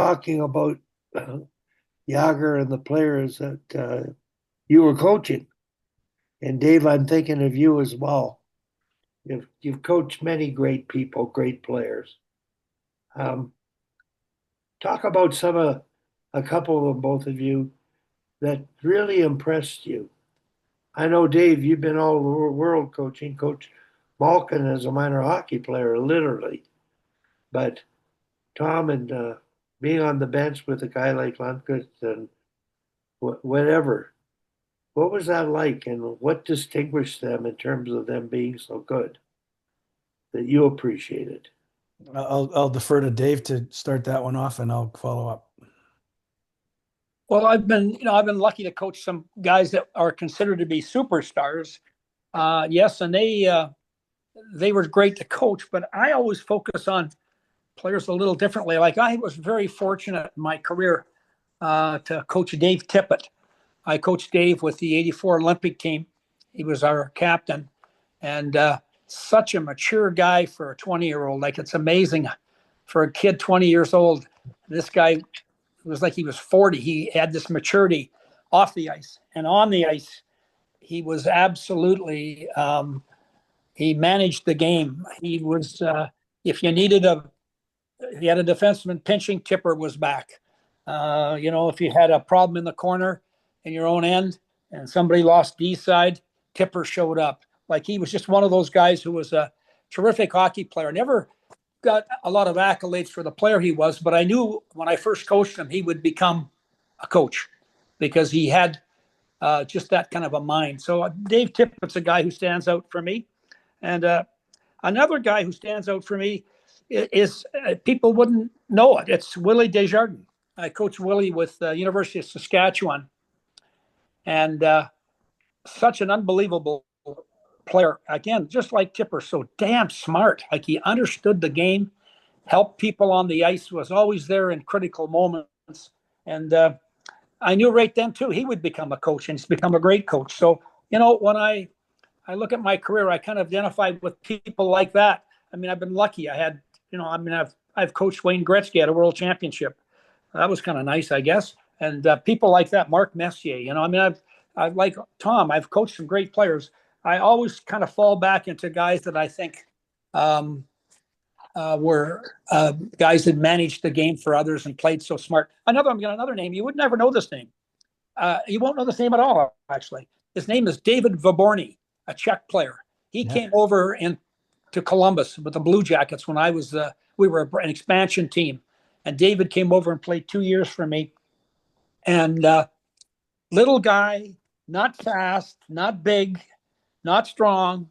talking about Yager and the players that you were coaching. And Dave, I'm thinking of you as well. You've coached many great people, great players. Um, Talk about a couple of them, both of you, that really impressed you. I know, Dave, you've been all over the world coaching. Coach Malkin as a minor hockey player, literally. But Tom and being on the bench with a guy like Lundqvist and whatever, what was that like, and what distinguished them in terms of them being so good that you appreciated? I'll defer to Dave to start that one off, and I'll follow up. Well, I've been lucky to coach some guys that are considered to be superstars. Yes, and they were great to coach, but I always focus on players a little differently. Like I was very fortunate in my career to coach Dave Tippett. I coached Dave with the '84 Olympic team. He was our captain, and such a mature guy for a 20-year-old. Like it's amazing for a kid 20 years old. This guy was like he was 40. He had this maturity off the ice and on the ice. He was absolutely. He managed the game. He was. If you needed if you had a defenseman pinching, Tipper was back. If you had a problem in the corner in your own end and somebody lost D side, Tipper showed up. Like he was just one of those guys who was a terrific hockey player. Never got a lot of accolades for the player he was, but I knew when I first coached him, he would become a coach because he had just that kind of a mind. So Dave Tippett's a guy who stands out for me. And another guy who stands out for me is people wouldn't know it. It's Willie Desjardins. I coached Willie with the University of Saskatchewan, and such an unbelievable player. Again, just like Tipper, so damn smart. Like he understood the game, helped people on the ice, was always there in critical moments. And I knew right then too he would become a coach, and he's become a great coach. So when I look at my career, I kind of identified with people like that. I mean, I've been lucky. I've coached Wayne Gretzky at a world championship. That was kind of nice, I guess. And people like that, Mark Messier. I've like Tom. I've coached some great players. I always kind of fall back into guys that I think were guys that managed the game for others and played so smart. Another name. You would never know this name. You won't know this name at all. Actually, his name is David Vaborny, a Czech player. He came over to Columbus with the Blue Jackets when we were an expansion team, and David came over and played 2 years for me. And little guy, not fast, not big, not strong.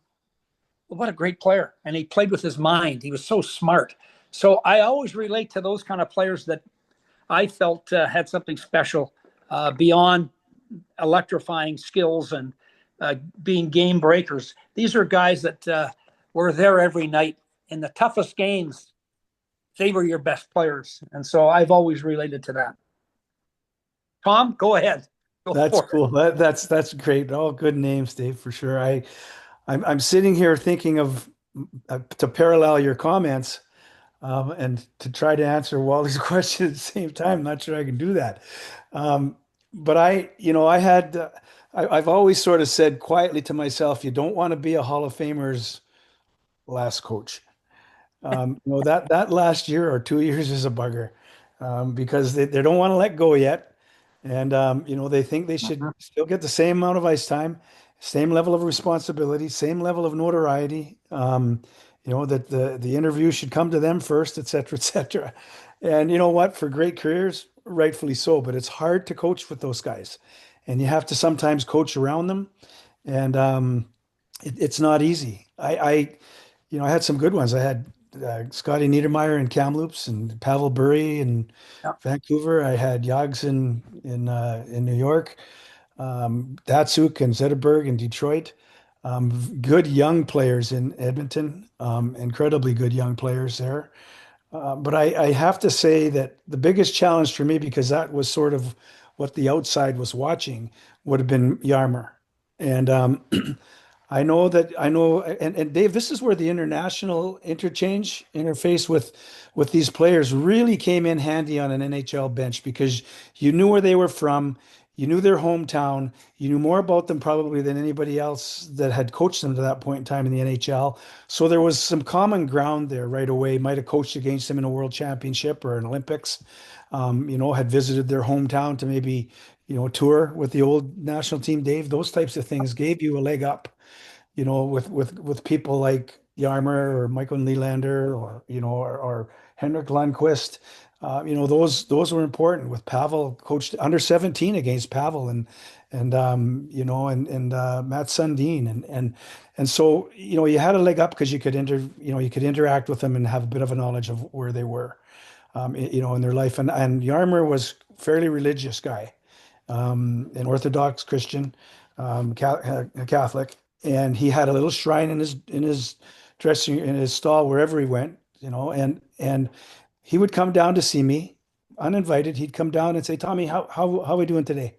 What a great player! And he played with his mind. He was so smart. So I always relate to those kind of players that I felt had something special beyond electrifying skills and being game breakers. These are guys that were there every night in the toughest games. They were your best players, and so I've always related to that. Tom, go ahead. Go That's for it. cool. That's great. All good names, Dave, for sure. I'm sitting here thinking of to parallel your comments and to try to answer Wally's question at the same time. Not sure I can do that. But I've always sort of said quietly to myself, you don't want to be a Hall of Famer's last coach. That last year or 2 years is a bugger because they don't want to let go yet. And, they think they should still get the same amount of ice time, same level of responsibility, same level of notoriety. That the interview should come to them first, et cetera, et cetera. And you know what? For great careers, rightfully so, but it's hard to coach with those guys. And you have to sometimes coach around them. And it's not easy. I had some good ones. I had Scotty Niedermayer in Kamloops and Pavel Bure in Yeah. Vancouver. I had Yags in New York, Datsuk and Zetterberg in Detroit. Good young players in Edmonton, incredibly good young players there. But I have to say that the biggest challenge for me, because that was sort of what the outside was watching, would have been Yarmer. And I know, and Dave, this is where the international interface with these players really came in handy on an NHL bench because you knew where they were from, you knew their hometown, you knew more about them probably than anybody else that had coached them to that point in time in the NHL. So there was some common ground there right away. Might have coached against them in a world championship or an Olympics. Had visited their hometown to maybe, tour with the old national team, Dave. Those types of things gave you a leg up, with people like Yarmer or Michael Nylander or Henrik Lundqvist. Those were important with Pavel coached under 17 against Pavel and Matt Sundin and so you had a leg up because you could interact with them and have a bit of a knowledge of where they were in their life and Yarmer was fairly religious guy, an Orthodox Christian, Catholic, and he had a little shrine in his dressing in his stall wherever he went, and he would come down to see me, uninvited. He'd come down and say, "Tommy, how are we doing today?"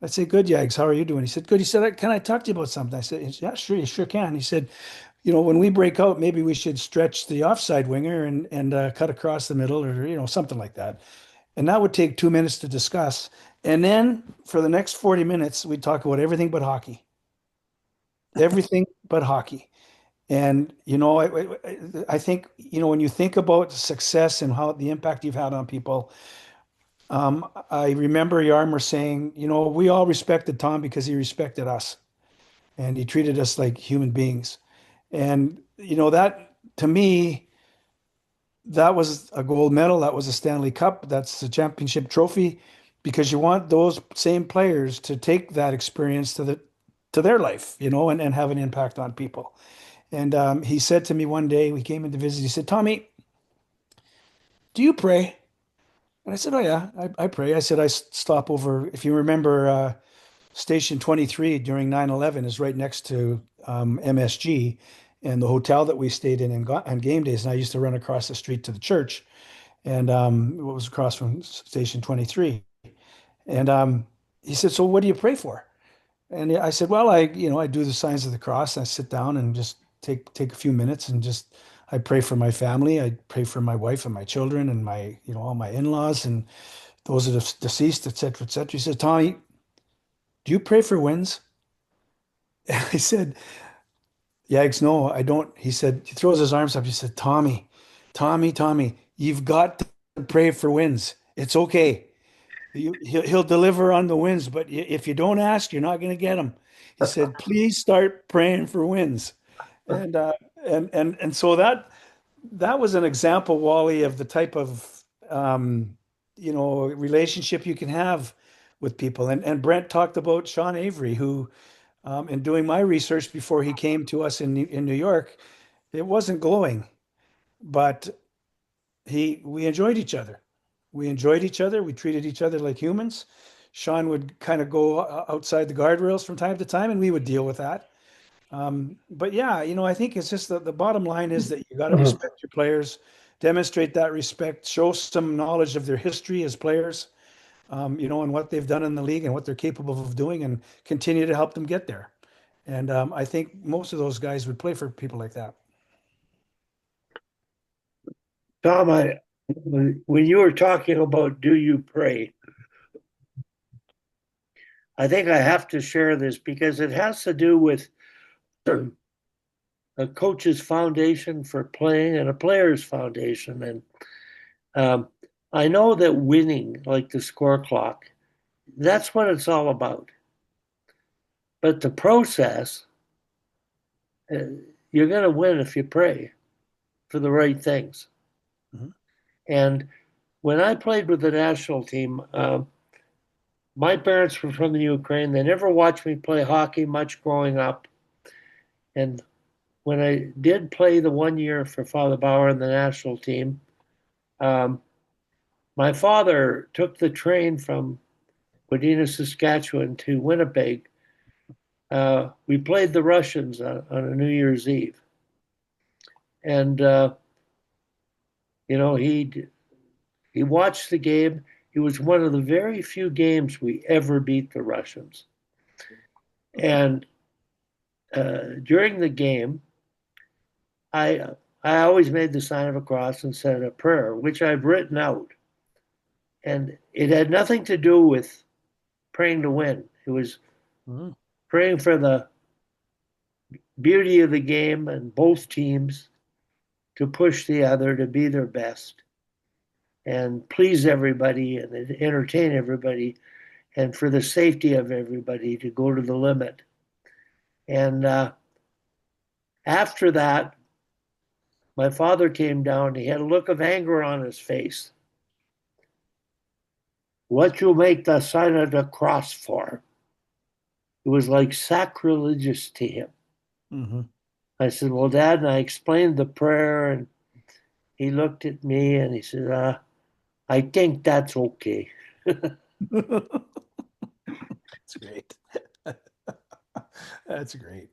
I'd say, "Good, Yags. How are you doing?" He said, "Good." He said, "Can I talk to you about something?" I said, "Yeah, sure, you sure can." He said, "When we break out, maybe we should stretch the offside winger and cut across the middle, or something like that." And that would take 2 minutes to discuss. And then for the next 40 minutes, we'd talk about everything but hockey. Everything but hockey. And, I think, when you think about success and how the impact you've had on people, I remember Yarmer saying, we all respected Tom because he respected us and he treated us like human beings. And, that to me, that was a gold medal. That was a Stanley Cup. That's a championship trophy because you want those same players to take that experience to their life, and have an impact on people. And he said to me one day, we came in to visit, he said, "Tommy, do you pray?" And I said, "Oh yeah, I pray." I said, "I stop over, if you remember, Station 23 during 9/11 is right next to MSG and the hotel that we stayed in on game days. And I used to run across the street to the church and what was across from Station 23. And he said, "So what do you pray for?" And I said, "Well, I do the signs of the cross. I sit down and just take a few minutes and just I pray for my family. I pray for my wife and my children and all my in-laws and those that are deceased, et cetera, et cetera." He said, "Tommy, do you pray for wins?" And I said, "Yags, no, I don't." He said, he throws his arms up. He said, "Tommy, Tommy, Tommy, you've got to pray for wins. It's okay. He'll deliver on the wins, but if you don't ask, you're not going to get them." He said, "Please start praying for wins." And so that was an example, Wally, of the type of relationship you can have with people. And Brent talked about Sean Avery, who in doing my research before he came to us in New York, it wasn't glowing, but we enjoyed each other. We enjoyed each other. We treated each other like humans. Sean would kind of go outside the guardrails from time to time, and we would deal with that. But yeah, I think it's just the bottom line is that you got to respect your players, demonstrate that respect, show some knowledge of their history as players, and what they've done in the league and what they're capable of doing, and continue to help them get there. And I think most of those guys would play for people like that. Tom, when you were talking about do you pray, I think I have to share this because it has to do with a coach's foundation for playing and a player's foundation. And um, I know that winning, like the score clock, that's what it's all about. But the process, uh, you're going to win if you pray for the right things. Mhm. And when I played with the national team, my parents were from the Ukraine. They never watched me play hockey much growing up. And when I did play the 1 year for Father Bauer in the national team, um, my father took the train from Wadena, Saskatchewan to Winnipeg. We played the Russians on a New Year's Eve. And, he watched the game. It was one of the very few games we ever beat the Russians. And during the game, I I always made the sign of a cross and said a prayer, which I've written out, and it had nothing to do with praying to win. It was Mm. praying for the beauty of the game and both teams to push the other to be their best and please everybody and entertain everybody and for the safety of everybody to go to the limit. And after that, my father came down. He had a look of anger on his face. What you make the sign of the cross for? It was like sacrilegious to him. Mm-hmm. I said, well, Dad, and I explained the prayer, and he looked at me and he said, I think that's okay. That's great. That's great.